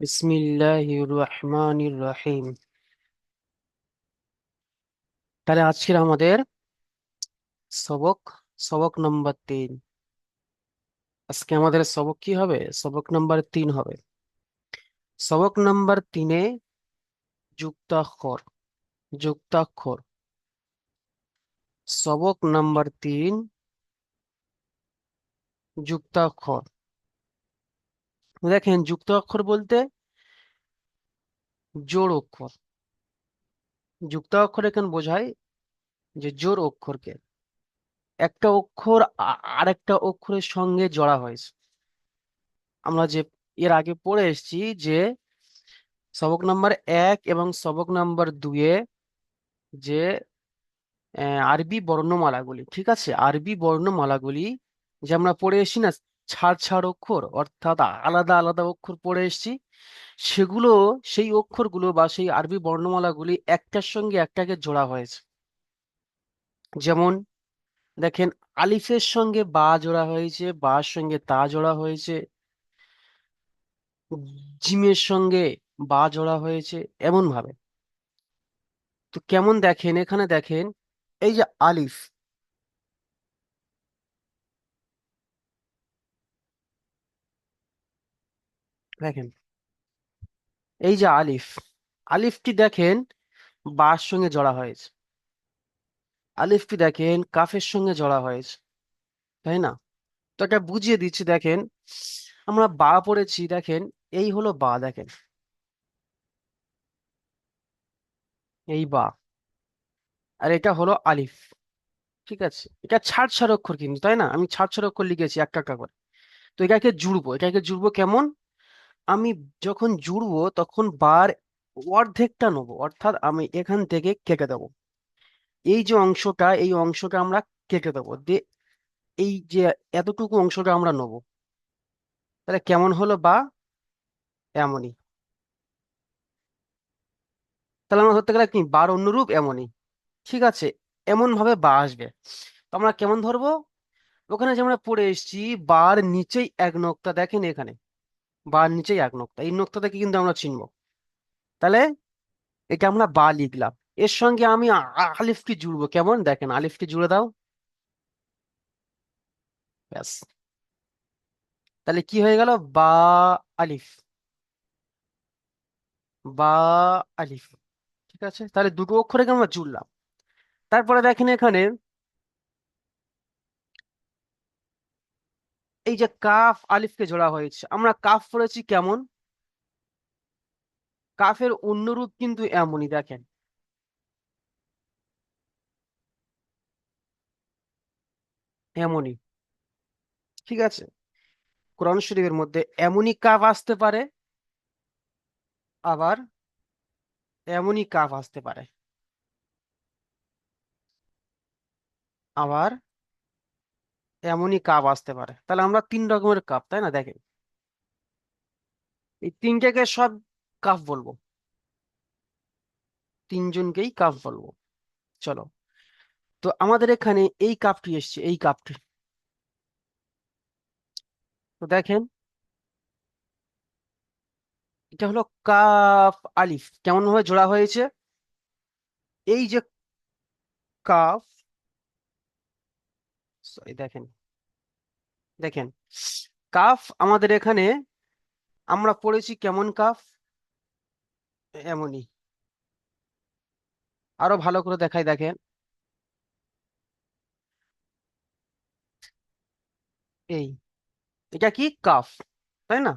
বিসমিল্লাহির রহমানির রহিম। তাহলে আজকের আমাদের সবক সবক নাম্বার 3। আজকে আমাদের সবক কি হবে? সবক নাম্বার 3 হবে। সবক নাম্বার 3-এ যুক্তাক্ষর। যুক্তাক্ষর সবক নাম্বার 3, যুক্তাক্ষর। দেখেন, যুক্তাক্ষর বলতে জোড় অক্ষর। যুক্তাক্ষর এখানে বোঝায় যে জোড় অক্ষরকে একটা অক্ষর আরেকটা অক্ষরের সঙ্গে জড়া হয়েছে। আমরা যে এর আগে পড়ে এসেছি যে সবক নাম্বার 1 এবং সবক নাম্বার 2-এ যে আরবি বর্ণমালাগুলি, ঠিক আছে, আরবি বর্ণমালাগুলি যে আমরা পড়ে এসেছি না, ছাড় ছাড় অক্ষর, অর্থাৎ আলাদা আলাদা অক্ষর পড়ে এসেছি। সেগুলো, সেই অক্ষরগুলো বা সেই আরবি বর্ণমালাগুলি একটার সঙ্গে একটাকে জোড়া হয়েছে। যেমন দেখেন, আলিফের সঙ্গে বা জোড়া হয়েছে, বার সঙ্গে তা জোড়া হয়েছে, জিমের সঙ্গে বা জোড়া হয়েছে, এমন ভাবে। তো কেমন দেখেন, এখানে দেখেন, এই যে আলিফ, দেখেন, এই যে আলিফ, আলিফটি দেখেন বার সঙ্গে জড়া হয়েছে। আলিফটি দেখেন কাফের সঙ্গে জড়া হয়েছে, তাই না? তো এটা বুঝিয়ে দিচ্ছি, দেখেন, আমরা বা পড়েছি, দেখেন, এই হলো বা, দেখেন, এই বা, আর এটা হলো আলিফ। ঠিক আছে, এটা ছাড় ছাড় অক্ষর কিন্তু, তাই না? আমি ছাড় ছাড় অক্ষর লিখেছি একটা একটা করে। তো এটাকে জুড়বো, এটাকে জুড়বো কেমন? আমি যখন জুড়বো তখন বার অর্ধেকটা নেবো, অর্থাৎ আমি এখান থেকে কেটে দেবো। এই যে অংশটা, এই অংশটা আমরা কেটে দেবো দিয়ে, এই যে এতটুকু অংশটা আমরা নেবো। তাহলে কেমন হলো বা? এমনই। তাহলে আমরা ধরতে গেলে কি, বার অন্যরূপ এমনই। ঠিক আছে, এমন ভাবে বা আসবে। তো আমরা কেমন ধরবো? ওখানে যে আমরা পড়ে এসেছি, বার নিচেই এক নোক্তা, দেখেন এখানে বার নিচেই এক নোক্তা, এই নোক্তা থেকে কিন্তু আমরা চিনবো। তাহলে এটা আমরা বা লিখলাম। এর সঙ্গে আমি আলিফকে জুড়বো কেমন, দেখেন, আলিফকে জুড়ে দাও, ব্যাস। তাহলে কি হয়ে গেল? বা আলিফ, বা আলিফ। ঠিক আছে, তাহলে দুটো অক্ষরকে আমরা জুড়লাম। তারপরে দেখেন এখানে, এই যে কাফ আলিফকে জোড়া হয়েছে, আমরা কাফ পড়েছি কেমন? কাফের অন্য রূপ কিন্তু এমনই, দেখেন, এমনই। ঠিক আছে, কোরআন শরীফের মধ্যে এমনই কাফ আসতে পারে, আবার এমনই কাফ আসতে পারে, আবার এমনই কাফ আসতে পারে। তাহলে আমরা তিন রকমের কাফ, তাই না? দেখেন, এই তিনটাকে সব কাফ বলবো, তিনজনকেই কাফ বলবো। চলো, তো আমাদের এখানে এই কাফটি এসছে, এই কাফটি। তো দেখেন, এটা হলো কাফ আলিফ, কেমন ভাবে জোড়া হয়েছে? এই যে কাফ, sorry, দেখেন, দেখেন, কাফ আমাদের এখানে আমরা পড়েছি কেমন কাফ? এমনই। আরো ভালো করে দেখাই, দেখেন, এই, এটা কি কাফ, তাই না?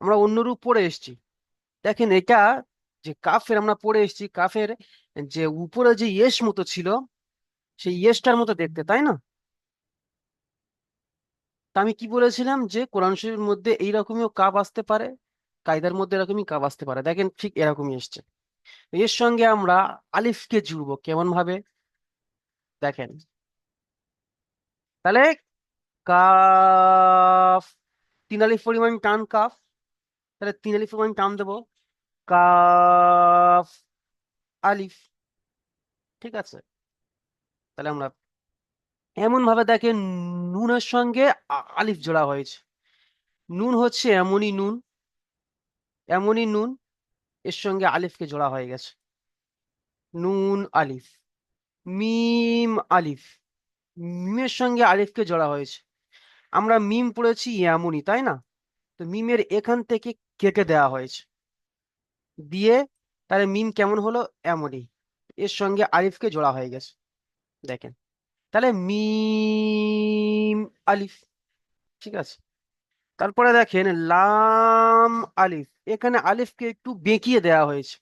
আমরা অন্য রূপ পড়ে এসেছি। দেখেন, এটা যে কাফের আমরা পড়ে এসেছি, কাফের যে উপরে যে ইয়েস মতো ছিল, সেই ইয়েসটার মতো দেখতে, তাই না? তা আমি কি বলেছিলাম যে কোরআন শরীফের মধ্যে এইরকমই কাফ আসতে পারে, কায়দার মধ্যে এরকমই কাফ আসতে পারে। দেখেন, ঠিক এরকমই এসছে। এর সঙ্গে আমরা আলিফকে জুড়বো কেমন ভাবে, দেখেন, তাহলে কাফ, তিন আলিফ পরিমাণ টান কাফ, তাহলে তিন আলিফ পরিমাণ টান দেবো, কাফ আলিফ। ঠিক আছে, তাহলে আমরা এমন ভাবে দেখেন, নুনের সঙ্গে আলিফ জোড়া হয়েছে, নুন হচ্ছে এমনই নুন, এমনই নুন, এর সঙ্গে আলিফকে জোড়া হয়ে গেছে। নুন আলিফ। মিম আলিফ, মিমের সঙ্গে আলিফকে জোড়া হয়েছে। আমরা মিম পড়েছি এমনই, তাই না? তো মিমের এখান থেকে কেটে দেওয়া হয়েছে, দিয়ে তাহলে মিম কেমন হলো? এমনই, এর সঙ্গে আলিফকে জোড়া হয়ে গেছে। দেখেন, তাহলে মিম আলিফ। ঠিক আছে। তারপরে দেখেন লাম আলিফ, এখানে আলিফকে একটু বেঁকিয়ে দেওয়া হয়েছে।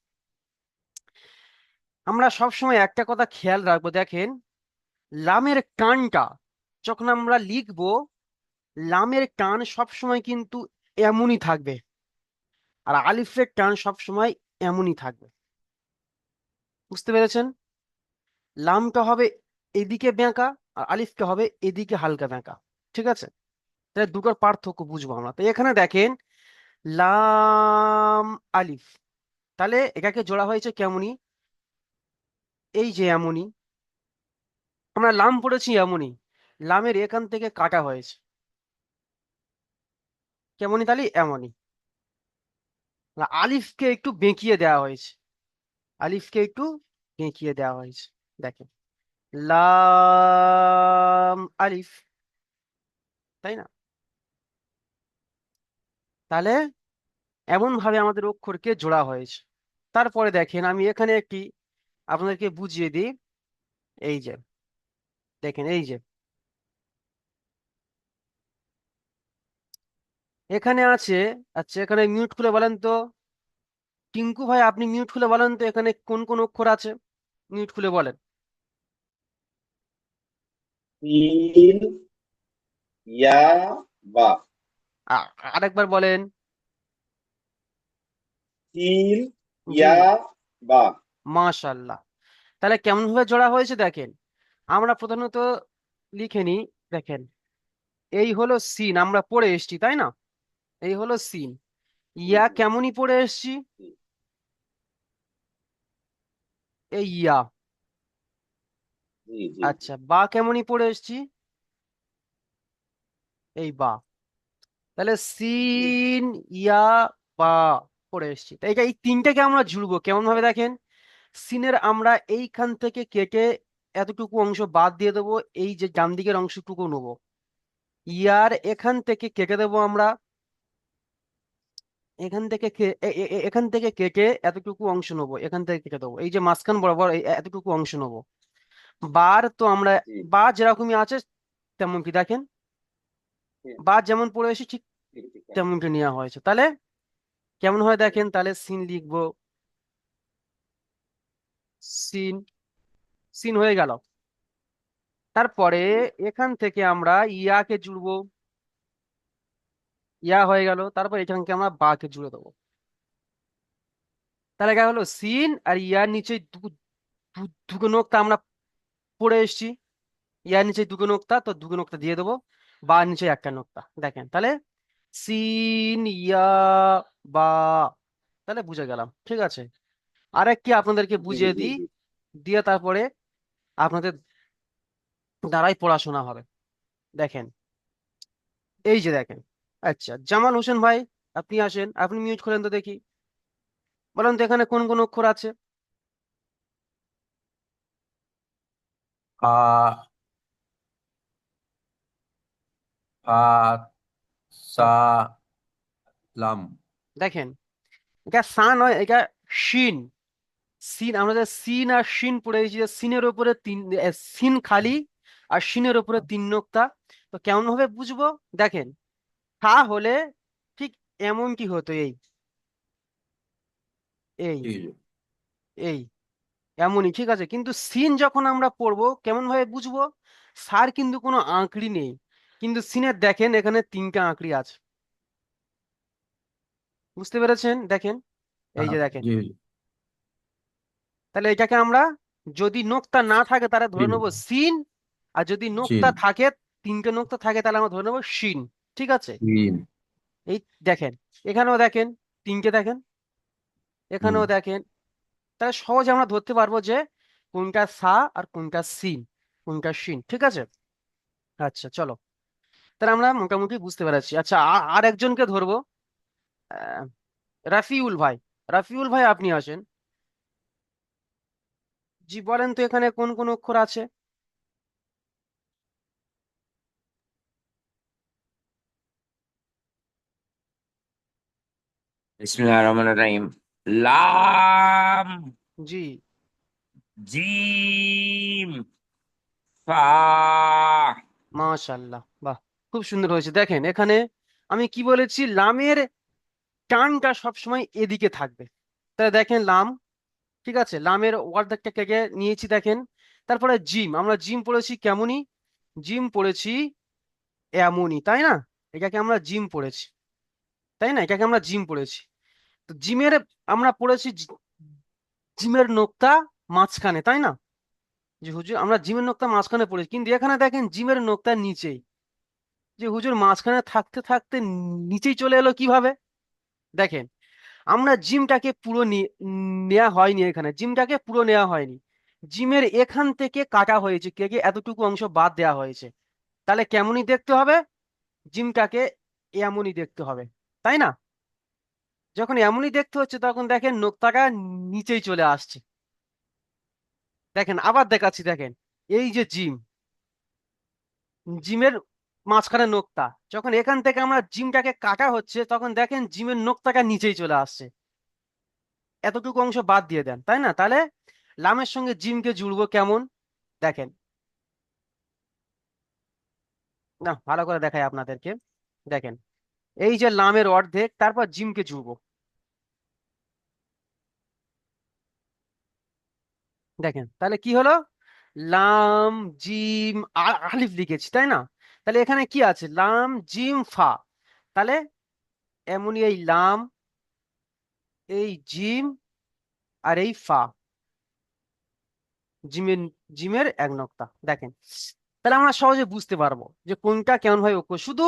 আমরা সবসময় একটা কথা খেয়াল রাখবো, দেখেন লামের টানটা যখন আমরা লিখবো, লামের টান সবসময় কিন্তু এমনই থাকবে, আর আলিফের টান সবসময় এমনই থাকবে। বুঝতে পেরেছেন? লামটা হবে এদিকে বেঁকা, আর আলিফটা হবে এদিকে হালকা বেঁকা। ঠিক আছে, তাহলে দুটোর পার্থক্য বুঝবো আমরা। তো এখানে দেখেন লাম আলিফ, তাহলে এটাকে জোড়া হয়েছে কেমনি? এই যে এমনই, আমরা লাম পড়েছি এমনই, লামের এখান থেকে কাটা হয়েছে কেমনি? তাহলে এমনই। আর আলিফকে একটু বেঁকিয়ে দেওয়া হয়েছে, আলিফকে একটু বেঁকিয়ে দেওয়া হয়েছে। দেখেন লাম আলিফ, তাই না? তাহলে এমন ভাবে আমাদের অক্ষরকে জোড়া হয়েছে। তারপরে দেখেন আমি এখানে একটি আপনাদেরকে বুঝিয়ে দিই। এই যে দেখেন, এই যে এখানে আছে, আচ্ছা এখানে মিউট খুলে বলেন তো, টিঙ্কু ভাই আপনি মিউট খুলে বলেন তো এখানে কোন কোন অক্ষর আছে, মিউট খুলে বলেন। তিল, ইয়া, বা। আরেকবার বলেন। তিল, জি, ইয়া, বা। মাশাল্লাহ। তাহলে কেমন ভাবে জোড়া হয়েছে দেখেন, আমরা প্রধানত লিখে নিই। দেখেন এই হলো সিন, আমরা পড়ে এসেছি তাই না? এই হলো সিন। জি ইয়া জি কেমনই পড়ে এসেছি, জি এই ইয়া। জি জি জি আচ্ছা বা কেমনই পড়ে এসেছি, এই বা। তাহলে জি সিন, ইয়া, বা পড়ে এসেছি। তাই এই তিনটাকে আমরা জুড়বো কেমন ভাবে দেখেন, সিনের আমরা এইখান থেকে কেটে এতটুকু অংশ বাদ দিয়ে দেবো, এই যে ডান দিকের অংশটুকু নেবো। ইয়ার এখান থেকে কেটে দেবো আমরা, এখান থেকে এখান থেকে কেটে এতটুকু অংশ নেবো, এখান থেকে কেটে দেবো, এই যে মাঝখান বরাবর এতটুকু অংশ নেবো। বার তো আমরা জি বা যেরকমই আছে তেমন কি দেখেন, জি বা যেমন পড়ে এসেছি ঠিক ঠিক ঠিক আছে। তেমনটি নেওয়া হয়েছে। তাহলে কেমন হয় দেখেন, তাহলে সিন লিখবো, সিন, সিন হয়ে গেল। তারপরে জি এখান থেকে আমরা ইয়াকে জুড়বো, ইয়া হয়ে গেল। তারপর এখানকে আমরা বাকে জুড়ে দেবো। তাহলে এটা হলো সিন, আর ইয়ার নিচে দুটো নোক্তা আমরা পড়ে এসেছি, ইয়ার নিচে দুটো নোক্তা, তো দুটো নোক্তা দিয়ে দেবো, বা নিচে একটা নোক্তা। দেখেন তাহলে সিন ইয়া বা, তাহলে বুঝে গেলাম। ঠিক আছে, আরেকটি আপনাদেরকে জি বুঝিয়ে জি দিই, জি দিয়ে তারপরে আপনাদের দ্বারাই পড়াশোনা হবে। দেখেন এই যে দেখেন, আচ্ছা জামাল হোসেন ভাই আপনি আসেন, আপনি মিউট করেন তো দেখি, বলেন তো এখানে কোন কোন অক্ষর আছে? ফা, ফা, সা, লাম। দেখেন এটা সা নয়, এটা শিন। সিন, আমরা যে সিন আর শিন পড়েছি, যে সিনের উপরে তিন সিন খালি, আর শিনের উপরে তিন নোক্তা। তো কেমন ভাবে বুঝবো দেখেন, থা হলে ঠিক এমনটি হতো, এই এই ঠিক আছে। এই এমনই। ঠিক আছে, কিন্তু সিন যখন আমরা পড়বো কেমন ভাবে বুঝবো, সার কিন্তু কোনো আঁকড়ি নেই, কিন্তু সিনের দেখেন এখানে তিনটা আঁকড়ি আছে। বুঝতে পেরেছেন? দেখেন এই হ্যাঁ, যে দেখেন, জি তাহলে এটাকে আমরা, যদি নোক্তা না থাকে তাহলে জি ধরে নেবো সিন, আর যদি নোক্তা চিন, থাকে, তিনটে নোক্তা থাকে, তাহলে আমরা ধরে নেবো শিন। ঠিক আছে, চিন। এই দেখেন এখানেও দেখেন তিনটে দেখেন, হুম। এখানেও দেখেন। তাহলে সহজে আমরা ধরতে পারবো যে কোনটা সা আর কোনটা সিন, কোনটা শিন। ঠিক আছে, আচ্ছা চলো। তাহলে আমরা মোটামুটি বুঝতে পেরেছি। আচ্ছা, আর একজনকে ধরবো, আহ, রাফিউল ভাই। রাফিউল ভাই, আপনি আসেন। জি বলেন তো, এখানে কোন কোন অক্ষর আছে? বিসমিল্লাহির রহমানির রহিম। লাম, জি, জিম, ফা। মাশাল্লাহ, বাহ, খুব সুন্দর হয়েছে। দেখেন এখানে আমি কি বলেছি, লামের টানটা সবসময় এদিকে থাকবে। তাহলে দেখেন লাম, ঠিক আছে, লামের অর্ধেকটাকে নিয়েছি দেখেন। তারপরে জিম, আমরা জিম পড়েছি কেমনই, জিম পড়েছি এমনই, তাই না? এটাকে আমরা জিম পড়েছি, তাই না? এটাকে আমরা জিম পড়েছি। তো জিমের আমরা পড়েছি জিমের নোক্তা মাঝখানে, তাই না? যে হুজুর আমরা জিমের নোক্তা মাঝখানে পড়েছি, কিন্তু এখানে দেখেন জিমের নোক্তার নিচেই। যে হুজুর মাঝখানে থাকতে থাকতে নিচেই চলে এলো কিভাবে? দেখেন, আমরা জিমটাকে পুরো নেওয়া হয়নি, এখানে জিমটাকে পুরো নেওয়া হয়নি। জিমের এখান থেকে কাটা হয়েছে, কে কে এতটুকু অংশ বাদ দেওয়া হয়েছে। তাহলে কেমনই দেখতে হবে? জিমটাকে এমনই দেখতে হবে, তাই না? যখন এমনই দেখতে হচ্ছে তখন দেখেন নোক্তাটা নিচেই চলে আসছে। দেখেন আবার দেখাচ্ছি, দেখেন এই যে জিম, জিমের মাঝখানে নোক্তা, যখন এখান থেকে আমরা জিমটাকে কাটা হচ্ছে তখন দেখেন জিমের নোক্তাটা নিচেই চলে আসছে। এতটুকু অংশ বাদ দিয়ে দেন, তাই না? তাহলে লামের সঙ্গে জিমকে জুড়বো কেমন? দেখেন, না ভালো করে দেখাই আপনাদেরকে। দেখেন, এই যে লামের অর্ধেক, তারপর জিমকে জুড়বো। দেখেন তাহলে কি হলো, লাম, জিম, আর আলিফ লিখেছি, তাই না? তাহলে এখানে কি আছে, লাম, জিম, ফা। তাহলে এমনই এই লাম, এই জিম, আর এই ফা, জিমের জিমের এক নোক্তা। দেখেন, তাহলে আমরা সহজে বুঝতে পারবো যে কোনটা কেমন ভাবে অক্ষর, শুধু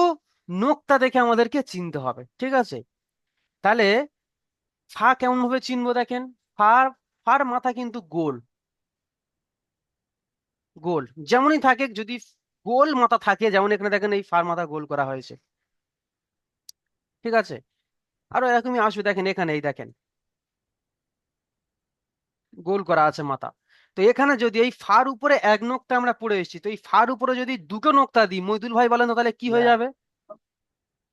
নোক্তা দেখে আমাদেরকে চিনতে হবে, ঠিক আছে? তাহলে ফা কেমন ভাবে চিনবো, দেখেন, ফার, ফার মাথা কিন্তু গোল, গোল যেমনই থাকে, যদি গোল মাথা থাকে, যেমন এখানে দেখেন এই ফার মাথা গোল করা হয়েছে, ঠিক আছে? আরো এরকমই আসবে, দেখেন এখানে এই দেখেন গোল করা আছে মাথা। তো এখানে যদি এই ফার উপরে এক নোক্তা আমরা পড়ে এসেছি, তো এই ফার উপরে যদি দুটো নোক্তা দিই, মইদুল ভাই বলেন তো তাহলে কি হয়ে যাবে?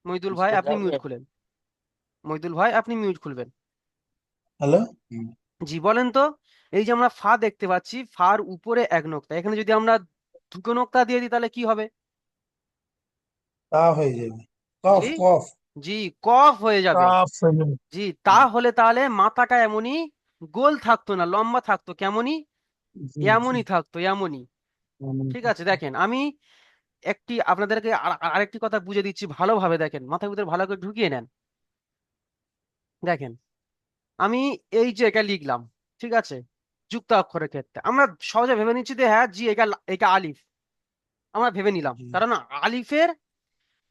মইদুল ভাই আপনি মিউট খুলেন, মইদুল ভাই আপনি মিউট খুলবেন। হ্যালো। জি বলেন তো, এই যে আমরা ফা দেখতে পাচ্ছি, ফার উপরে এক নোক্তা, এখানে যদি আমরা দুটো নোক্তা দিয়ে দিই তাহলে কি হবে? তা হয়ে যাবে, কফ জি, কফ, জি, কফ হয়ে যাবে। কাফ হয়ে যাবে। জি, তাহলে তাহলে মাথাটা এমনই গোল থাকতো না, লম্বা থাকতো কেমনই, জি জি। এমনই থাকতো, এমনই। ঠিক আছে, দেখেন আমি একটি আপনাদেরকে আরেকটি কথা বুঝে দিচ্ছি ভালোভাবে, দেখেন মাথার ভিতরে ভালো করে ঢুকিয়ে নেন। দেখেন, আমি এই যে এটা লিখলাম, ঠিক আছে, যুক্ত অক্ষরের ক্ষেত্রে আমরা সহজে ভেবে নিচ্ছি যে হ্যাঁ জি, এটা এটা আলিফ, আমরা ভেবে নিলাম, জি। কারণ আলিফের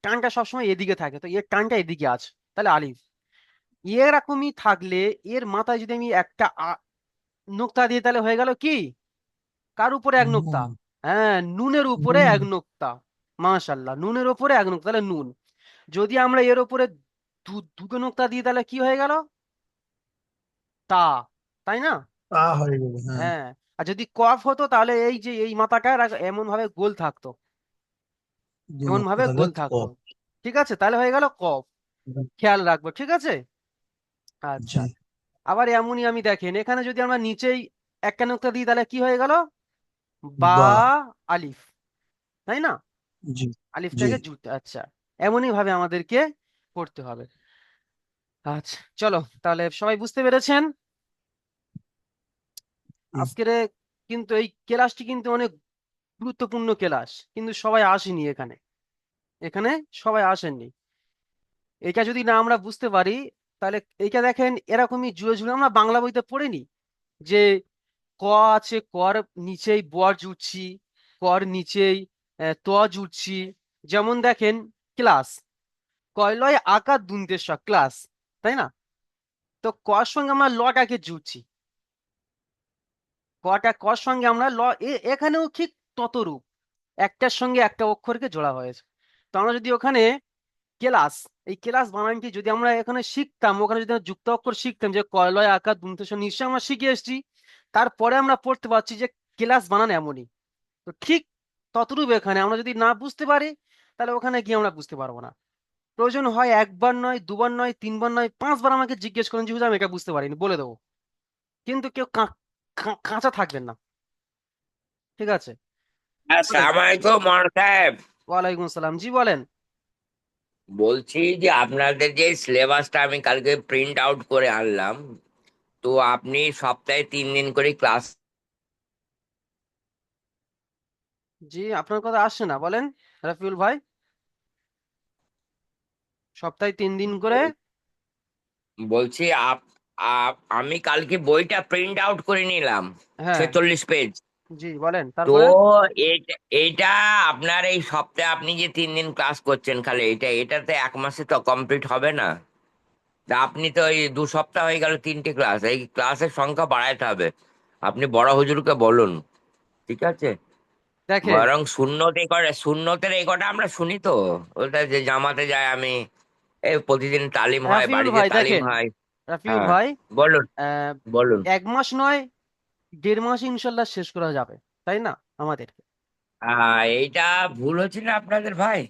টানটা সবসময় এদিকে থাকে, তো এর টানটা এদিকে আছে, তাহলে আলিফ। এরকমই থাকলে এর মাথায় যদি আমি একটা নোক্তা দিয়ে, তাহলে হয়ে গেল কি, কার উপরে এক নোক্তা? নুন, হ্যাঁ, নুনের উপরে নুন। এক নোক্তা। মাশাল্লাহ, নুনের উপরে এক নোক্তা, তাহলে নুন। যদি আমরা এর উপরে দুটো নোক্তা দিই তাহলে কি হয়ে গেল, তা, তাই না? তা হয়ে যাবে, হ্যাঁ। হ্যাঁ, আর যদি কফ হতো তাহলে এই যে এই মাথাটা এমন ভাবে গোল থাকতো, দু এমন লক্ষ ভাবে তাহলে গোল থাকতো। কফ। ঠিক আছে, তাহলে হয়ে গেল কফ, খেয়াল রাখবো, ঠিক আছে? আচ্ছা, জি আবার এমনই আমি দেখেন এখানে যদি আমরা নিচেই একটা নোক্তা দিই তাহলে কি হয়ে গেল, বা, বা। আলিফ, তাই না? জি জি। আলিফটাকে জুড়তে, আচ্ছা, এমনই ভাবে আমাদেরকে করতে হবে। আচ্ছা চলো, তাহলে সবাই বুঝতে পেরেছেন হুম, আজকের কিন্তু এই ক্লাসটি কিন্তু অনেক গুরুত্বপূর্ণ ক্লাস, কিন্তু সবাই আসেনি এখানে, এখানে সবাই আসেননি। এটা যদি না আমরা বুঝতে পারি, তাহলে এইটা দেখেন এরকমই জুড়ে জুড়ে আমরা বাংলা বইতে পড়িনি যে ক আছে, কর নিচেই বর জুড়ছি, কর নিচেই ত জুড়ছি। যেমন দেখেন ক্লাস, কয়লয় আকার দুন্তেশ্ব ক্লাস, তাই না? তো কর সঙ্গে আমরা লটাকে জুড়ছি, কটা কর সঙ্গে আমরা এখানেও ঠিক ততরূপ, একটার সঙ্গে একটা অক্ষরকে জোড়া হয়েছে। তো আমরা যদি ওখানে ক্লাস, এই ক্লাস বানানটি যদি আমরা এখানে শিখতাম, ওখানে যদি আমরা যুক্ত অক্ষর শিখতাম, যে ক লয় আকার দন্ত্য স নিশ্চয় আমরা শিখে এসেছি, তারপরে আমরা পড়তে পারছি যে ক্লাস বানান এমনই। তো ঠিক ততটুকু এখানে আমরা যদি না বুঝতে পারি, তাহলে ওখানে গিয়ে আমরা বুঝতে পারবো না। প্রয়োজন হয় একবার নয়, দুবার নয়, তিনবার নয়, 5বার আমাকে জিজ্ঞেস করেন যে হুজুর আমি এটা বুঝতে পারিনি, বলে দেবো। কিন্তু কেউ কাঁচা থাকবেন না, ঠিক আছে? বলেন। আসসালামু আলাইকুম মহান সাহেব। ওয়ালাইকুম আসসালাম, জি বলেন। বলছি যে আপনাদের যে সিলেবাসটা আমি কালকে প্রিন্ট আউট করে আনলাম, তো আপনি সপ্তাহে 3 দিন করে ক্লাস। জি, আপনার কথা আসছে না, বলেন রাফিউল ভাই। সপ্তাহে 3 দিন করে। বলছি আমি কালকে বইটা প্রিন্ট আউট করে নিলাম, হ্যাঁ, 46 পেজ। জি বলেন তো তারপরে। এইটা আপনার এই সপ্তাহে আপনি যে 3 দিন ক্লাস করছেন খালি এটাতে 1 মাসে তো কমপ্লিট হবে না। তা আপনি তো এই 2 সপ্তাহ হয়ে গেল 3টে ক্লাস, এই ক্লাসের সংখ্যা বাড়াইতে হবে। আপনি বড় হুজুরকে বলুন, ঠিক আছে? দেখেন বরং সুন্নতের এই কটা আমরা শুনি তো, ওটা যে জামাতে যায় আমি, এই প্রতিদিন তালিম হয়, রাফিউল বাড়িতে ভাই, তালিম দেখেন হয়। রাফিউল হ্যাঁ, ভাই, বলুন আহ, বলুন। 1 মাস নয়, 1.5 মাস ইনশাল্লাহ শেষ করা যাবে, তাই না আমাদের? এইটা ভুল হচ্ছে না আপনাদের ভাই?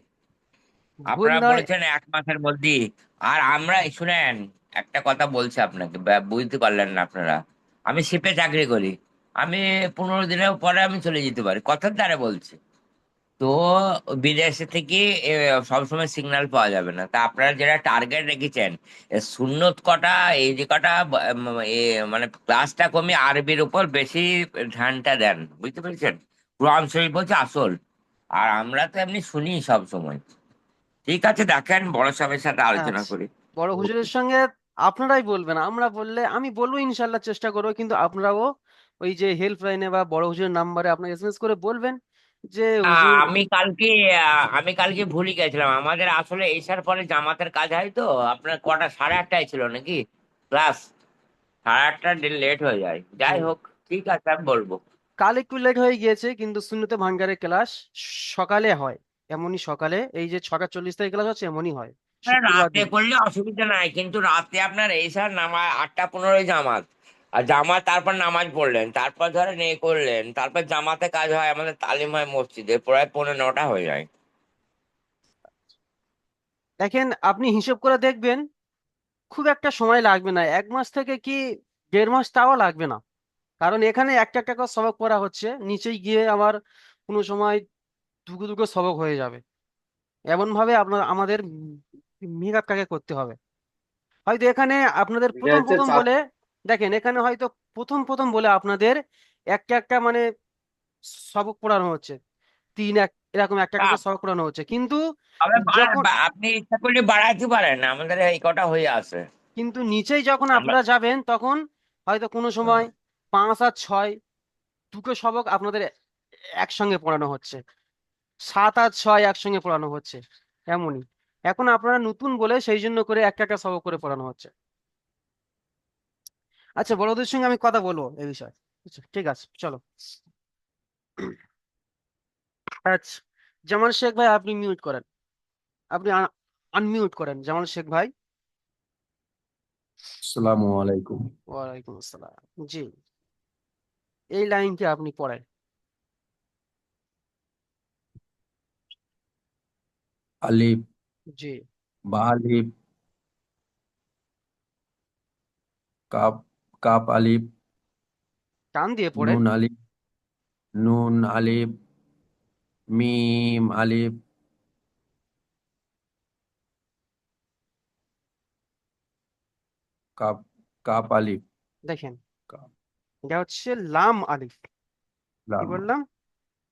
ভুল আপনারা নয়। বলেছেন 1 মাসের মধ্যেই। আর আমরা শুনেন, একটা কথা বলছি আপনাকে, বুঝতে পারলেন না আপনারা। আমি শিপে চাকরি করি, আমি 15 দিনের পরে আমি চলে যেতে পারি, কথার দ্বারা বলছি। তো বিদেশে থেকে এ, সবসময় সিগন্যাল পাওয়া যাবে না। তা আপনারা যেটা টার্গেট রেখেছেন, সুন্নত কটা, এই যে কটা মানে ক্লাসটা কমিয়ে আরবির উপর বেশি ধ্যানটা দেন, বুঝতে পেরেছেন? কোরআন শরীফ হচ্ছে আসল, আর আমরা তো এমনি শুনি সব সময়। ঠিক আছে, দেখেন বড় সাহেবের সাথে আলোচনা আচ্ছা, করি। বড় হুজুরের সঙ্গে আপনারাই বলবেন, আমরা বললে আমি বলবো ইনশাল্লাহ, চেষ্টা করবো, কিন্তু আপনারাও ওই যে হেল্পলাইনে বা বড় হুজুরের নাম্বারে আপনার এসএমএস করে বলবেন যে হুজুর। আমি কালকে ভুলে গেছিলাম, আমাদের আসলে এসার পরে জামাতের কাজ হয় তো। আপনার কটা, 8:30টায় ছিল নাকি ক্লাস? 8:30 লেট হয়ে যায়, জি, যাই হোক। ঠিক আছে, আমি বলবো। কাল একটু লেট হয়ে গিয়েছে, কিন্তু সুন্নতে ভাঙ্গারের ক্লাস সকালে হয়, এমনই সকালে, এই যে 6:40 ক্লাস হচ্ছে এমনই হয় শুক্রবার রাতে দিন। করলে অসুবিধা নাই, কিন্তু রাতে আপনার এসার নামাজ 8:15 জামাত, আর জামাত তারপর নামাজ পড়লেন, তারপর ধরেন এ করলেন, তারপর জামাতে কাজ হয়, আমাদের তালিম হয় মসজিদে, প্রায় 8:45 হয়ে যায়। দেখেন আপনি হিসেব করে দেখবেন, খুব একটা সময় লাগবে না, 1 মাস থেকে কি 1.5 মাস, তাও লাগবে না। কারণ এখানে একটা একটা করে সবক পড়া হচ্ছে, নিচেই গিয়ে আবার কোনো সময় দুটো দুটো সবক হয়ে যাবে। এমন ভাবে আপনার আমাদের মেকআপটাকে করতে হবে। হয়তো এখানে আপনাদের এটা প্রথম হচ্ছে প্রথম বলে, দেখেন এখানে হয়তো প্রথম প্রথম বলে আপনাদের একটা একটা মানে সবক পড়ানো হচ্ছে, এরকম একটা একটা করে সবক পড়ানো হচ্ছে, কিন্তু যখন আপনি ইচ্ছা করলে বাড়াইতে পারেন, আমাদের এই কটা হয়ে আছে। নিচেই যখন আমরা আপনারা যাবেন, তখন হয়তো কোনো সময় 5 আর 6 দুটো সবক আপনাদের একসঙ্গে পড়ানো হচ্ছে, 7 আর 6 একসঙ্গে পড়ানো হচ্ছে, এমনই। এখন আপনারা নতুন বলে সেই জন্য করে একটা একটা সবক করে পড়ানো হচ্ছে। আচ্ছা, বড়দের সঙ্গে আমি কথা বলবো এই বিষয়ে। আচ্ছা, ঠিক আছে, চলো। আচ্ছা, জামাল শেখ ভাই আপনি মিউট করেন, আপনি আনমিউট করেন জামাল শেখ ভাই। আসসালামু আলাইকুম। ওয়ালাইকুম আসসালাম। জি, এই লাইনটি আপনি পড়েন। আলিফ, জি, বা আলিফ, কাপ, কাপ আলিফ, টান দিয়ে পড়েন। নুন আলিফ, নুন আলিফ, মিম আলিফ, কাপ, কাপ আলিফ, দেখেন, কাপ, এটা হচ্ছে লাম আলিফ। কি লাম, বললাম?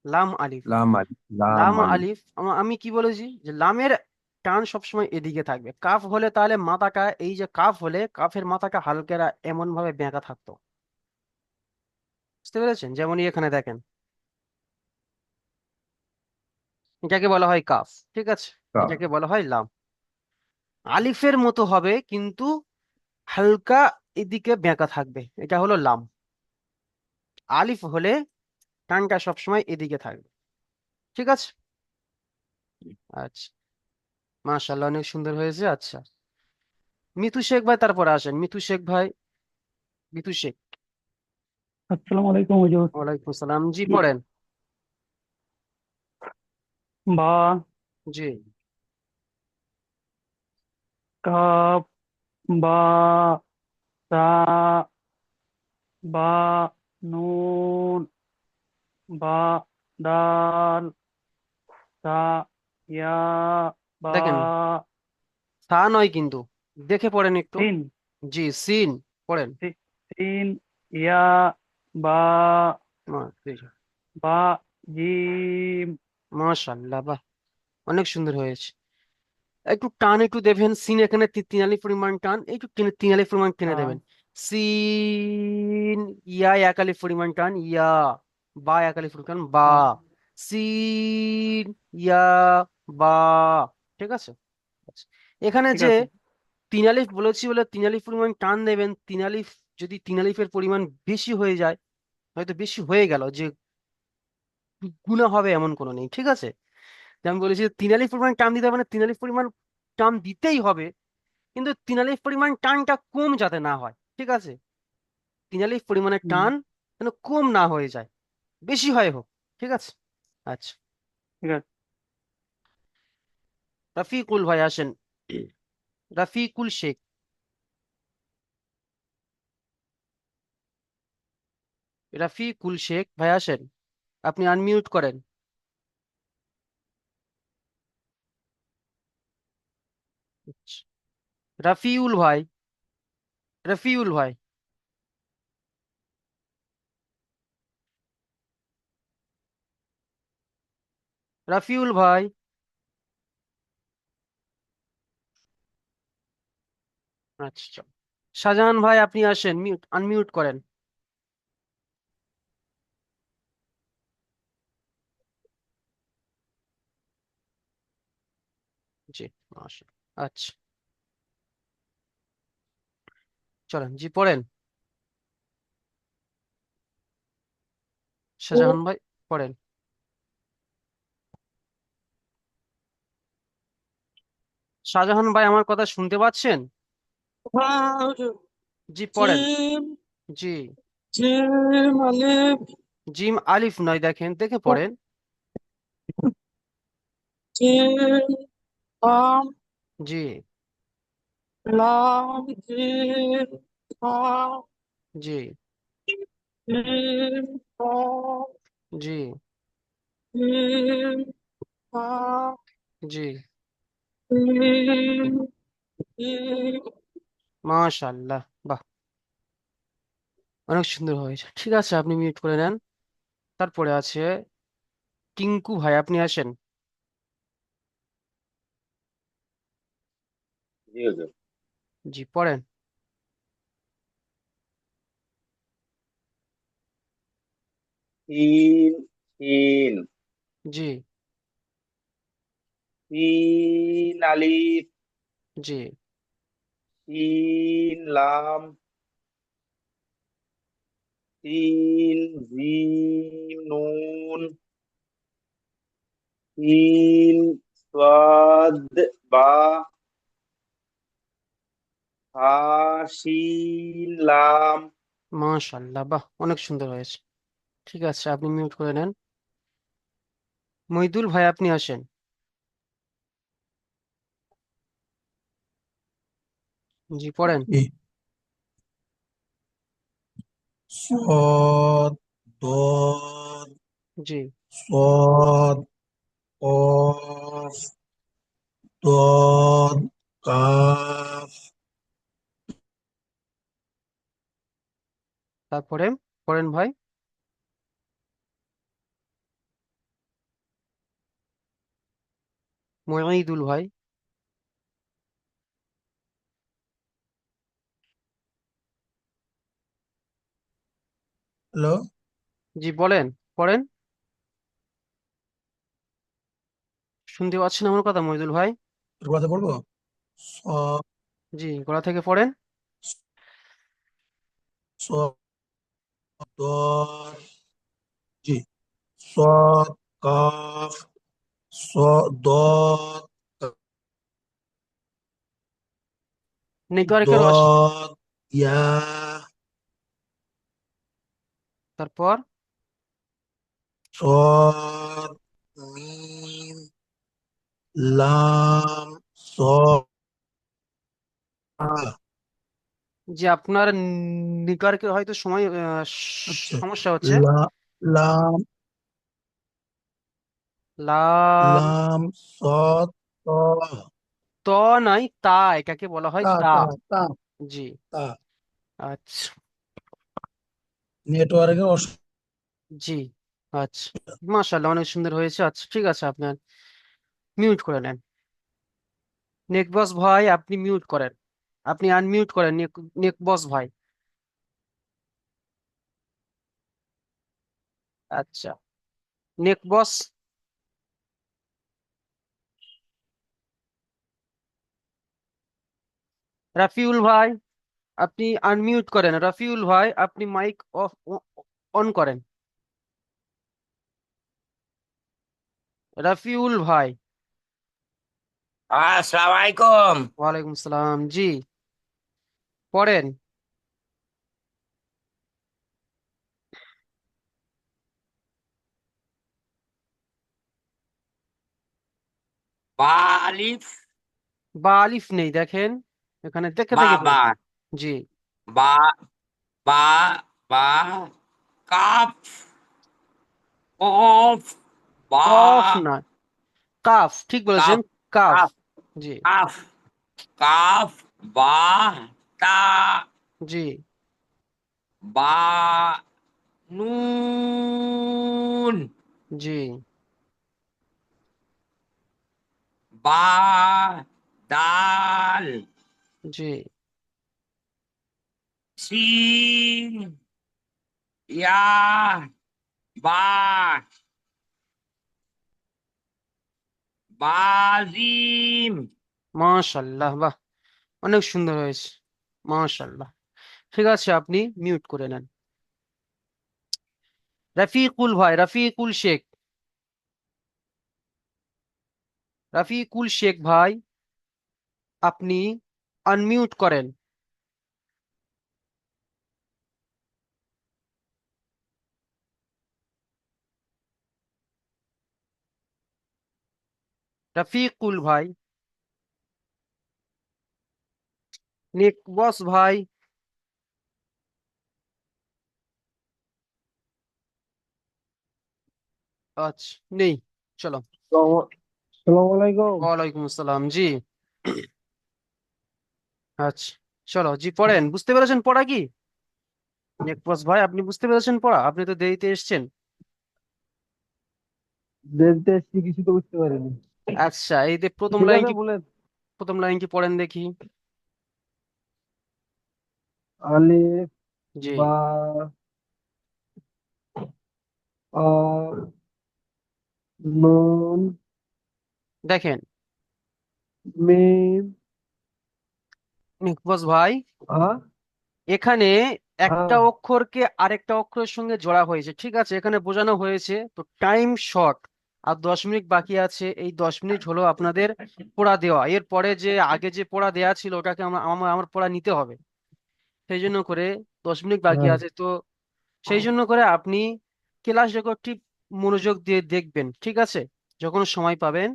লাম আলিফ। লাম আলিফ, লাম লাম আলিফ, আলিফ, আমি কি বলেছি যে লামের টান সবসময় এদিকে থাকবে। কাফ হলে তাহলে মাথাটা, এই যে কাফ হলে কাফের মাথাটা হালকা এমন ভাবে বেঁকা থাকতো, বুঝতে পেরেছেন? যেমনই এখানে দেখেন, এটাকে বলা হয় কাফ, ঠিক আছে? কাপ, এটাকে বলা হয় লাম। আলিফের মতো হবে, কিন্তু হালকা এদিকে বেঁকা থাকবে, এটা হলো লাম। আলিফ হলে টানটা সবসময় এদিকে থাকবে, ঠিক আছে? আচ্ছা, মাশাআল্লাহ, অনেক সুন্দর হয়েছে। আচ্ছা, মিতু শেখ ভাই তারপরে আসেন। মিতু শেখ ভাই, মিতু শেখ। আসসালামু আলাইকুম হুজুর। ওয়ালাইকুম আসসালাম। জি পড়েন। বা, জি। কাপ, বা, তা, বা, নুন, বা, দাল, তা, ইয়া, বা, দেখেন, তা নয় কিন্তু, দেখে পড়েন একটু। সিন, জি, সিন পড়েন। সিন, ইয়া, বা, বা, জিম। মাশাআল্লাহ, বাহ, অনেক সুন্দর হয়েছে। একটু টান একটু দেবেন, সিন এখানে তিনালি পরিমাণ টান, একটু তিনালি পরিমাণ টেনে আহ, দেবেন। সিন, ইয়া একালি পরিমাণ টান, ইয়া। বা একালি পরিমাণ টান, বা। আহ, সিন, ইয়া, বা। ঠিক আছে। আচ্ছা। এখানে ঠিক যে আছে। তিনালিফ বলেছি বলে তিনালিফ পরিমাণ টান দেবেন। তিনালিফ, যদি তিনালিফের পরিমাণ বেশি হয়ে যায়, হয়তো বেশি হয়ে গেল যে গুণা হবে এমন কোনো নেই, ঠিক আছে। যে আমি বলেছি যে তিনালিফ পরিমাণ টান দিতে হবে না, তিনালিফ পরিমাণ টান দিতেই হবে, কিন্তু তিনালিফ পরিমাণ টানটা কম যাতে না হয়, ঠিক আছে। তিনালিফ পরিমাণের হুম, টান যেন কম না হয়ে যায়, বেশি হয় হোক, ঠিক আছে। আচ্ছা, ঠিক আছে। রফিকুল ভাই আসেন। রফিকুল শেখ। রফিকুল শেখ ভাই আসেন, আপনি আনমিউট করেন। আচ্ছা। রফিউল ভাই, রফিউল ভাই, রফিউল ভাই। আচ্ছা, শাহজাহান ভাই আপনি আসেন, মিউট আনমিউট করেন। জি, আসেন। আচ্ছা, চলেন, জি পড়েন। শাহজাহান ভাই পড়েন। শাহজাহান ভাই আমার কথা শুনতে পাচ্ছেন? জি পড়েন। জিম, জি। জিম আলিফ, জিম আলিফ নয়, দেখেন দেখে পড়েন। জিম লাম, জি। লাম জিম হা, জি। জিম হা, জি। জিম হা, জি। জিম জিম। মাশাআল্লাহ, বাহ, অনেক সুন্দর হয়েছে। ঠিক আছে, আপনি মিউট করে নেন। তারপরে আছে টিঙ্কু ভাই, আপনি আসেন। জি হুজুর। জি পড়েন। তিন, তিন, জি। তিন আলিফ, জি। তিন লাম, তিন জিম নুন, তিন সাদ বা, হা শিন লাম। মাশাআল্লাহ, বাহ, অনেক সুন্দর হয়েছে। ঠিক আছে, আপনি মিউট করে নেন। মইদুল ভাই আপনি আসেন। জি পড়েন। জি। صاد ضاد জি। صاد قاف ضاد قاف তারপরে পড়েন ভাই। মইদুল ভাই। হ্যালো, জি বলেন, পড়েন। শুনতে পাচ্ছেন আমার কথা মইদুল ভাই? তোর কথা বলবো? صاد জি, গলা থেকে পড়েন। صاد ضاد জি صاد قاف صاد ضاد নেটওয়ার্কের ضاد يا তারপর صاد ميم লাম صاد যে আপনার নেটওয়ার্কের হয়তো আচ্ছা সমস্যা হচ্ছে। লা লাম লাম লাম صاد ত ত নাই তা, এটাকে বলা হয় তা তা। তা তা জি, তা আচ্ছা। নেটওয়ার্কের জি, আচ্ছা, মাশাআল্লাহ, অনেক সুন্দর হয়েছে। আচ্ছা, ঠিক আছে, আপনার মিউট করে নেন। নেক বস ভাই, আপনি মিউট করেন, আপনি আনমিউট করেন নেক নেক বস ভাই। আচ্ছা, নেক বস রাফিউল ভাই, আপনি আনমিউট করেন। রাফিউল ভাই, আপনি মাইক অফ অন করেন। রাফিউল ভাই। আসসালামু আলাইকুম। ওয়ালাইকুম আসসালাম। জি, পড়েন। বা আলিফ, বা আলিফ নেই, দেখেন এখানে দেখে বা দেখে বা পড়ুন। জি, বা বা বা কাফ, কফ, বা কফ না, কাফ, ঠিক বলেছেন, কাফ, কাফ। কাফ, জি, কাফ, কাফ, বা তা, জি, বা নুন, জি, বা দাল, জি, সিন, ইয়া, বা বাজিম। মাশাআল্লাহ, বাহ, অনেক সুন্দর হয়েছে, মাশাআল্লাহ। ঠিক আছে, আপনি মিউট করে নেন। রফিকুল ভাই, রফিকুল শেখ, রফিকুল শেখ ভাই, আপনি আনমিউট করেন। রফিকুল ভাই, নেক বস ভাই, আচ্ছা, নেই, চলো। সালাম আলাইকুম। ওয়ালাইকুম আসসালাম। জি, আচ্ছা, চলো, জি, পড়েন। বুঝতে পেরেছেন পড়া কি? নেক বস ভাই, আপনি বুঝতে পেরেছেন পড়া? আপনি তো দেরিতে এসেছেন। দেখতে এসছি, কিছু তো বুঝতে পারিনি। আচ্ছা, এই যে প্রথম ঠিক লাইন আছে কি, বলেন। প্রথম লাইন কি পড়েন দেখি। আলিফ, জি, বা, নুন, দেখেন মিম, নেক বস ভাই, হ্যাঁ এখানে একটা হ্যাঁ অক্ষরকে আরেকটা অক্ষরের সঙ্গে জোড়া হয়েছে, ঠিক আছে, এখানে বোঝানো হয়েছে তো টাইম শর্ট, আর 10 মিনিট বাকি আছে। এই 10 মিনিট হলো আপনাদের পড়া দেওয়া, এরপরে যে আগে যে পড়া দেওয়া ছিল ওটাকে আমার পড়া নিতে হবে। সেই জন্য করে 10 মিনিট বাকি হ্যাঁ আছে তো, সেই জন্য করে আপনি ক্লাস রেকর্ডটি মনোযোগ দিয়ে দেখবেন, ঠিক আছে? যখন সময় পাবেন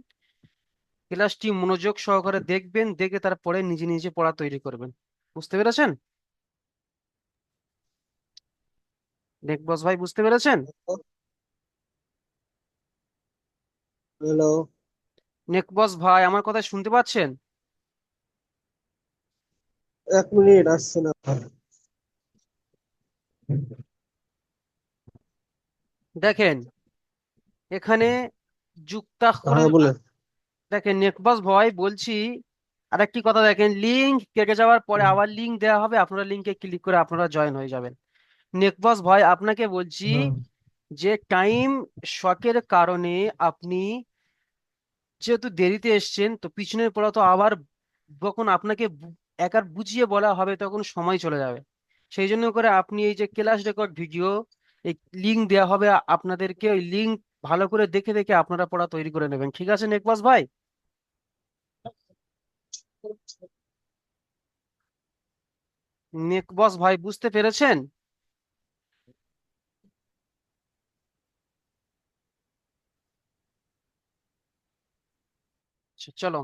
ক্লাসটি মনোযোগ সহকারে দেখবেন, দেখে তারপরে নিজে নিজে পড়া তৈরি করবেন। বুঝতে পেরেছেন? নেক বস ভাই, বুঝতে পেরেছেন? হ্যালো, নেক বস ভাই, আমার কথা শুনতে পাচ্ছেন? 1 মিনিট আসছে না। দেখেন এখানে হ্যাঁ যুক্তাক্ষরের, বলেন। দেখেন নেক বস ভাই বলছি, আরেকটি কথা, দেখেন লিংক কেটে যাওয়ার পরে আবার লিংক দেওয়া হবে, আপনারা লিংকে ক্লিক করে আপনারা জয়েন হয়ে যাবেন। নেক বস ভাই, আপনাকে বলছি হ্যাঁ যে টাইম শকের কারণে আপনি যেহেতু দেরিতে এসেছেন তো পিছনের পড়া তো আবার যখন আপনাকে একবার বুঝিয়ে বলা হবে তখন সময় চলে যাবে। সেই জন্য করে আপনি এই যে ক্লাস রেকর্ড ভিডিও, এই লিঙ্ক দেওয়া হবে আপনাদেরকে, ওই লিঙ্ক ভালো করে দেখে দেখে আপনারা পড়া তৈরি করে নেবেন, ঠিক আছে নেকবাস ভাই? নেকবস ভাই বুঝতে পেরেছেন? আচ্ছা, চলো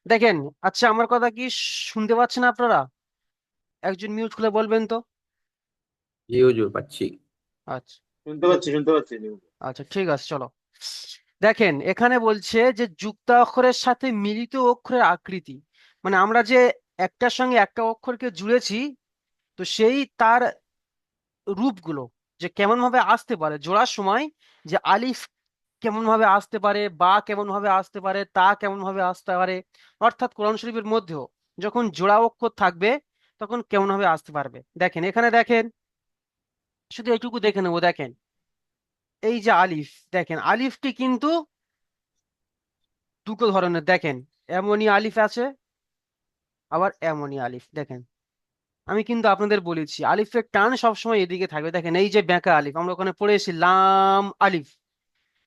দেখেন। আচ্ছা, আমার কথা কি শুনতে পাচ্ছেন আপনারা? একজন মিউট খুলে বলবেন তো। জি হুজুর পাচ্ছি। আচ্ছা, শুনতে পাচ্ছি আচ্ছা, ঠিক আছে, চলো দেখেন। এখানে বলছে যে যুক্তাক্ষরের সাথে মিলিত অক্ষরের আকৃতি, মানে আমরা যে একটার সঙ্গে একটা অক্ষরকে জুড়েছি, তো সেই তার রূপগুলো যে কেমন ভাবে আসতে পারে জোড়ার সময়, যে আলিফ কেমন ভাবে আসতে পারে, বা কেমন ভাবে আসতে পারে, তা কেমন ভাবে আসতে পারে, অর্থাৎ কোরআন শরীফের মধ্যেও যখন জোড়া অক্ষর থাকবে তখন কেমন ভাবে আসতে পারবে। দেখেন এখানে দেখেন, শুধু এইটুকু দেখে নেবো। দেখেন এই যে আলিফ, দেখেন আলিফটি কিন্তু দুটো ধরনের। দেখেন এমনই আলিফ আছে, আবার এমনই আলিফ। দেখেন আমি কিন্তু আপনাদের বলেছি আলিফের টান সবসময় এদিকে থাকবে। দেখেন এই যে বেঁকা আলিফ, আমরা ওখানে পড়েছি লাম আলিফ,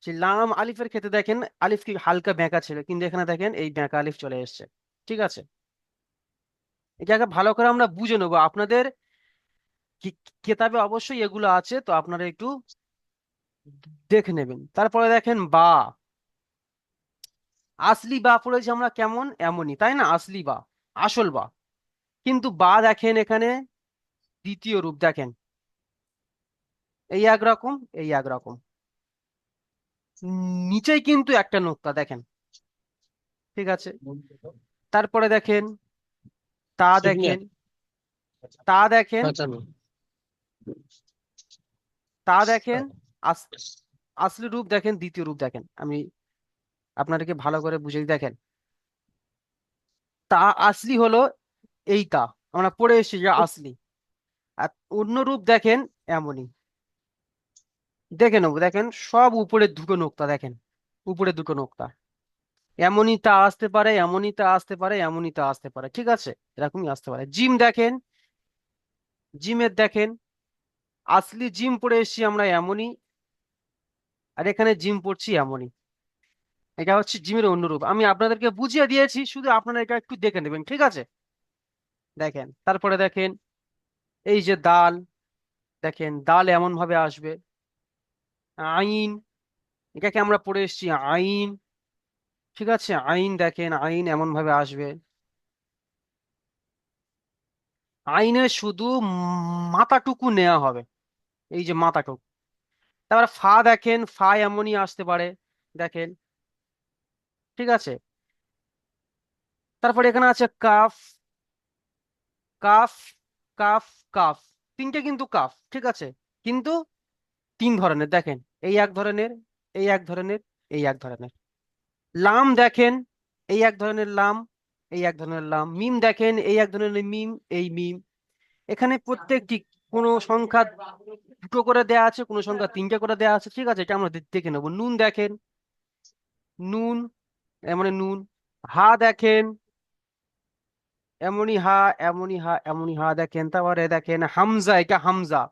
সেই লাম আলিফের ক্ষেত্রে দেখেন আলিফ কি হালকা বেঁকা ছিল, কিন্তু এখানে দেখেন এই বেঁকা আলিফ চলে এসেছে। ঠিক আছে, এটাকে ভালো করে আমরা বুঝে নেবো। আপনাদের কেতাবে অবশ্যই এগুলো আছে, তো আপনারা একটু দেখে নেবেন। তারপরে দেখেন বা, আসলি বা পড়েছি আমরা কেমন, এমনই, তাই না? আসলি বা, আসল বা। কিন্তু বা দেখেন এখানে দ্বিতীয় রূপ। দেখেন এই একরকম, এই একরকম, নিচেই কিন্তু একটা নোক্তা। দেখেন, ঠিক আছে। তারপরে দেখেন তা, দেখেন তা, দেখেন তা, দেখেন আস- আসলি রূপ দেখেন, দ্বিতীয় রূপ দেখেন। আমি আপনাদেরকে ভালো করে বুঝিয়ে দিই। দেখেন তা আসলি হলো এইটা, আমরা পড়ে এসেছি যে আসলি। আর অন্য রূপ দেখেন এমনই। দেখে নেবো। দেখেন সব উপরে দুটো নোক্তা। দেখেন উপরে দুটো নোক্তা, এমনই তা আসতে পারে, এমনই তা আসতে পারে, এমনই তা আসতে পারে। ঠিক আছে, এরকমই আসতে পারে। জিম দেখেন, জিমের দেখেন আসলি জিম পড়ে এসেছি আমরা এমনই, আর এখানে জিম পড়ছি এমনই। এটা হচ্ছে জিমের অন্য রূপ। আমি আপনাদেরকে বুঝিয়ে দিয়েছি, শুধু আপনারা এটা একটু দেখে নেবেন। ঠিক আছে, দেখেন তারপরে দেখেন এই যে দাল, দেখেন দাল এমন ভাবে আসবে। আইন, এটাকে আমরা পড়ে এসেছি আইন। ঠিক আছে, আইন দেখেন আইন এমন ভাবে আসবে। আইনে শুধু মাথাটুকু নেওয়া হবে, এই যে মাথাটুকু। তারপর ফা দেখেন, ফা এমনই আসতে পারে। দেখেন, ঠিক আছে। তারপর এখানে আছে কাফ, কাফ, কাফ, কাফ, তিনটে কিন্তু কাফ। ঠিক আছে, কিন্তু তিন ধরনের। দেখেন এই এক ধরনের, এই এক ধরনের, এই এক ধরনের। লাম দেখেন এই এক ধরনের লাম, এই এক ধরনের লাম। মিম দেখেন এই এক ধরনের মিম, এই মিম। এখানে প্রত্যেকটি কোনো সংখ্যা দুটো করে দেয়া আছে, কোনো সংখ্যা তিনটে করে দেয়া আছে। ঠিক আছে, এটা আমরা দেখে নেবো। নুন দেখেন, নুন এমন নুন। হা দেখেন এমনই হা, এমনই হা, এমনই হা। দেখেন তারপরে দেখেন হামজা, এটা হামজা।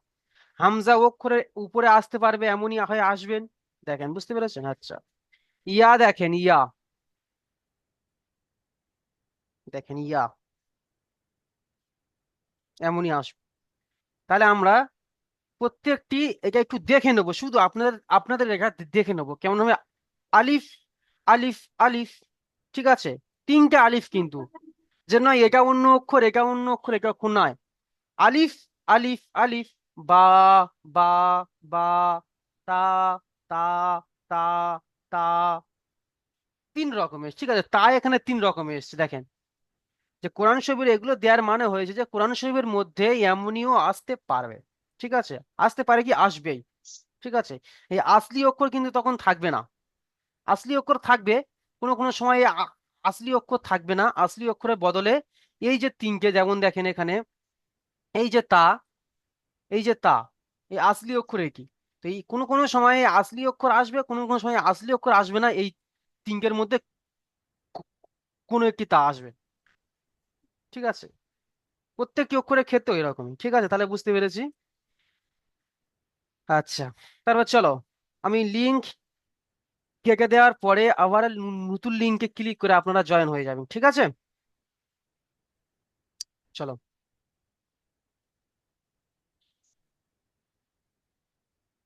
হামজা অক্ষরের উপরে আসতে পারবে, এমনই হয়ে আসবেন। দেখেন বুঝতে পেরেছেন? আচ্ছা, ইয়া দেখেন, ইয়া, দেখেন ইয়া এমনই আসবে। তাহলে আমরা প্রত্যেকটি এটা একটু দেখে নেবো, শুধু আপনাদের আপনাদের এটা দেখে নেবো কেমন হবে। আলিফ, আলিফ, আলিফ। ঠিক আছে, তিনটা আলিফ কিন্তু, যে নয় এটা অন্য অক্ষর, এটা অন্য অক্ষর, এটা অক্ষর নয়। আলিফ, আলিফ, আলিফ। বা, বা, বা, তা, তা, তা, তা। তিন রকমের। ঠিক আছে, তা এখানে তিন রকমের এসেছে। দেখেন যে কোরআন শরীফের এগুলো দেওয়ার মানে হয়েছে যে কোরআন শরীফের মধ্যে এমনিও আসতে পারবে। ঠিক আছে, আসতে পারে কি, আসবেই। ঠিক আছে, এই আসলি অক্ষর কিন্তু তখন থাকবে না। আসলি অক্ষর থাকবে, কোনো কোনো সময় আসলি অক্ষর থাকবে না। আসলি অক্ষরের বদলে এই যে তিনটে, যেমন দেখেন এখানে এই যে তা, এই যে তা, এই আসলি অক্ষর এটি। তো এই কোনো কোনো সময় আসলি অক্ষর আসবে, কোনো কোনো সময় আসলি অক্ষর আসবে না। এই তিনটের মধ্যে কো- কোনো একটি তা আসবে। ঠিক আছে, প্রত্যেকটি অক্ষরের ক্ষেত্রে এরকমই। ঠিক আছে, তাহলে বুঝতে পেরেছি। আচ্ছা, তারপর চলো আমি লিঙ্ক কেটে দেওয়ার পরে আবার নতুন লিঙ্কে ক্লিক করে আপনারা জয়েন হয়ে যাবেন। ঠিক আছে, চলো।